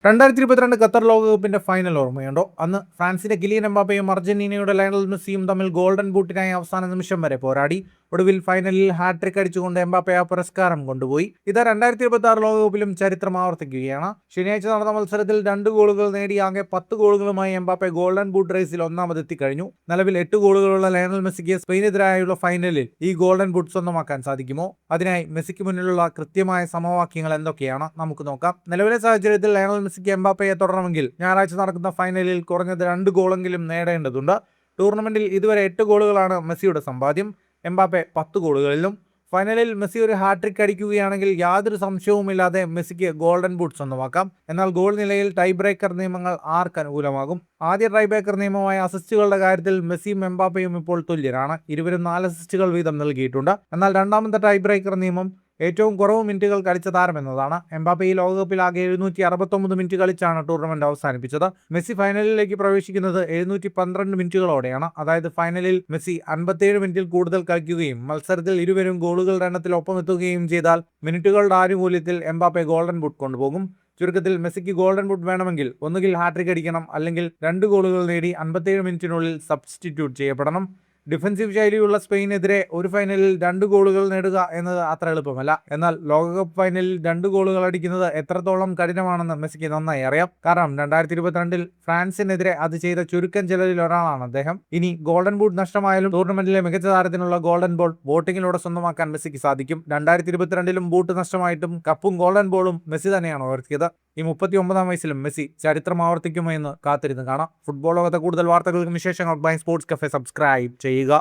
2022 Qatar ലോകകപ്പിന്റെ final ഓർമ്മയുണ്ടോ? അന്ന് ഫ്രാൻസിന്റെ കിലിയൻ എംബാപ്പയും അർജന്റീനയുടെ ലയണൽ മെസ്സിയും തമ്മിൽ ഗോൾഡൻ ബൂട്ടിനായി അവസാന നിമിഷം വരെ പോരാടി. ഒടുവിൽ ഫൈനലിൽ ഹാട്രിക് അടിച്ചുകൊണ്ട് എംബാപ്പെ ആ പുരസ്കാരം കൊണ്ടുപോയി. ഇത് 2026 ലോകകപ്പിലും ചരിത്രം ആവർത്തിക്കുകയാണ്. ശനിയാഴ്ച നടന്ന മത്സരത്തിൽ 2 ഗോളുകൾ നേടി ആകെ 10 ഗോളുകളുമായി എംബാപ്പെ ഗോൾഡൻ ബൂട്ട് റേസിൽ ഒന്നാമതെത്തിക്കഴിഞ്ഞു. നിലവിൽ 8 ഗോളുകളുള്ള ലയണൽ മെസ്സിക്ക് സ്പെയിനെതിരായുള്ള ഫൈനലിൽ ഈ ഗോൾഡൻ ബൂട്ട് സ്വന്തമാക്കാൻ സാധിക്കുമോ? അതിനായി മെസ്സിക്ക് മുന്നിലുള്ള കൃത്യമായ സമവാക്യങ്ങൾ എന്തൊക്കെയാണ് നമുക്ക് നോക്കാം. നിലവിലെ സാഹചര്യത്തിൽ ലയണൽ മെസ്സിക്ക് എംബാപ്പയെ തുടരണമെങ്കിൽ ഞായറാഴ്ച നടക്കുന്ന ഫൈനലിൽ കുറഞ്ഞത് 2 ഗോളെങ്കിലും നേടേണ്ടതുണ്ട്. ടൂർണമെന്റിൽ ഇതുവരെ 8 ഗോളുകളാണ് മെസ്സിയുടെ സമ്പാദ്യം. എംബാപ്പെ 10 ഗോളുകളിലും. ഫൈനലിൽ മെസ്സി ഒരു ഹാട്രിക് അടിക്കുകയാണെങ്കിൽ യാതൊരു സംശയവുമില്ലാതെ മെസ്സിക്ക് ഗോൾഡൻ ബൂട്ട് സ്വന്തമാക്കാം. എന്നാൽ ഗോൾ നിലയിൽ ടൈ ബ്രേക്കർ നിയമങ്ങൾ ആർക്ക് അനുകൂലമാകും? ആദ്യ ടൈ ബ്രേക്കർ നിയമമായ അസിസ്റ്റുകളുടെ കാര്യത്തിൽ മെസ്സിയും എംബാപ്പയും ഇപ്പോൾ തുല്യരാണ്. ഇരുവരും 4 അസിസ്റ്റുകൾ വീതം നൽകിയിട്ടുണ്ട്. എന്നാൽ രണ്ടാമത്തെ ടൈ ബ്രേക്കർ നിയമം ഏറ്റവും കുറവ് മിനിറ്റുകൾ കളിച്ച താരം എന്നതാണ്. എംബാപ്പെ ഈ ലോകകപ്പിൽ ആകെ 769 മിനിറ്റ് കളിച്ചാണ് ടൂർണമെന്റ് അവസാനിപ്പിച്ചത്. മെസ്സി ഫൈനലിലേക്ക് പ്രവേശിക്കുന്നത് 712 മിനിറ്റുകളോടെയാണ്. അതായത് ഫൈനലിൽ മെസ്സി 57 മിനിറ്റിൽ കൂടുതൽ കളിക്കുകയും മത്സരത്തിൽ ഇരുവരും ഗോളുകളുടെ എണ്ണത്തിൽ ഒപ്പമെത്തുകയും ചെയ്താൽ മിനിറ്റുകളുടെ ആനുകൂല്യത്തിൽ എംബാപ്പെ ഗോൾഡൻ ബൂട്ട് കൊണ്ടുപോകും. ചുരുക്കത്തിൽ മെസ്സിക്ക് ഗോൾഡൻ ബൂട്ട് വേണമെങ്കിൽ ഒന്നുകിൽ ഹാട്രിക് അടിക്കണം, അല്ലെങ്കിൽ 2 ഗോളുകൾ നേടി 57 മിനിറ്റിനുള്ളിൽ സബ്സ്റ്റിറ്റ്യൂട്ട് ചെയ്യപ്പെടണം. ഡിഫൻസീവ് ശൈലിയുള്ള സ്പെയിനെതിരെ ഒരു ഫൈനലിൽ 2 ഗോളുകൾ നേടുക എന്നത് അത്ര എളുപ്പമല്ല. എന്നാൽ ലോകകപ്പ് ഫൈനലിൽ 2 ഗോളുകൾ അടിക്കുന്നത് എത്രത്തോളം കഠിനമാണെന്ന് മെസ്സിക്ക് നന്നായി അറിയാം. കാരണം 2022 ഫ്രാൻസിനെതിരെ അത് ചെയ്ത ചുരുക്കം ചിലരിൽ ഒരാളാണ് അദ്ദേഹം. ഇനി ഗോൾഡൻ ബൂട്ട് നഷ്ടമായാലും ടൂർണമെന്റിലെ മികച്ച താരത്തിനുള്ള ഗോൾഡൻ ബോൾ വോട്ടിങ്ങിലൂടെ സ്വന്തമാക്കാൻ മെസ്സിക്ക് സാധിക്കും. 2022 ബൂട്ട് നഷ്ടമായിട്ടും കപ്പും ഗോൾഡൻ ബോളും മെസ്സി തന്നെയാണ് ഉയർത്തിയത്. ഈ 39-ാം വയസ്സിലും മെസ്സി ചരിത്രം ആവർത്തിക്കുമോ എന്ന് കാത്തിരുന്ന് കാണാം. ഫുട്ബോൾ ലോകത്തെ കൂടുതൽ വാർത്തകൾക്കും വിശേഷങ്ങൾക്കും സ്പോർട്സ് കഫേ സബ്സ്ക്രൈബ് ചെയ്യുക.